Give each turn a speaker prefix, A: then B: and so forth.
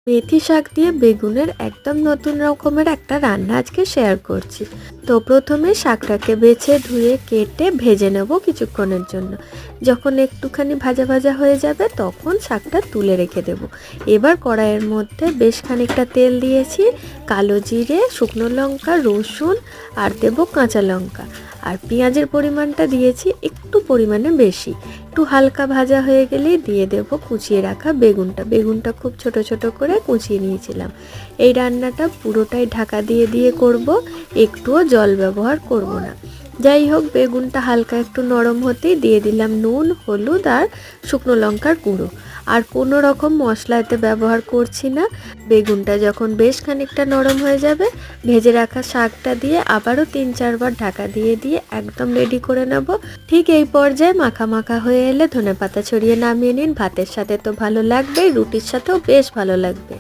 A: মেথি শাক দিয়ে বেগুনের একদম নতুন রকমের একটা রান্না আজকে শেয়ার করছি। তো প্রথমে শাকটাকে বেছে ধুয়ে কেটে ভেজে নেব কিছুক্ষণের জন্য। যখন একটুখানি ভাজা ভাজা হয়ে যাবে তখন শাকটা তুলে রেখে দেব। এবার কড়াইয়ের মধ্যে বেশ খানিকটা তেল দিয়েছি, কালো জিরে, শুকনো লঙ্কা, রসুন আর দেবো কাঁচা লঙ্কা। আর পেঁয়াজের পরিমাণটা দিয়েছি একটু পরিমাণে বেশি। একটু হালকা ভাজা হয়ে গেলেই দিয়ে দেব কুচিয়ে রাখা বেগুনটা খুব ছোট ছোট করে কুচিয়ে নিয়েছিলাম। এই রান্নাটা পুরোটাই ঢাকা দিয়ে দিয়ে করব, একটুও জল ব্যবহার করব না। যাই হোক, বেগুনটা হালকা একটু নরম হতেই দিয়ে দিলাম নুন, হলুদ আর শুকনো লঙ্কার গুঁড়ো। আর কোনো রকম মশলা এতে ব্যবহার করছি না। বেগুনটা যখন বেশ খানিকটা নরম হয়ে যাবে, ভেজে রাখা শাকটা দিয়ে আবারও 3-4 বার ঢাকা দিয়ে দিয়ে একদম রেডি করে নেব। ঠিক এই পর্যায়ে মাখা মাখা হয়ে এলে ধনেপাতা ছড়িয়ে নামিয়ে নিন। ভাতের সাথে তো ভালো লাগবেই, রুটির সাথেও বেশ ভালো লাগবে।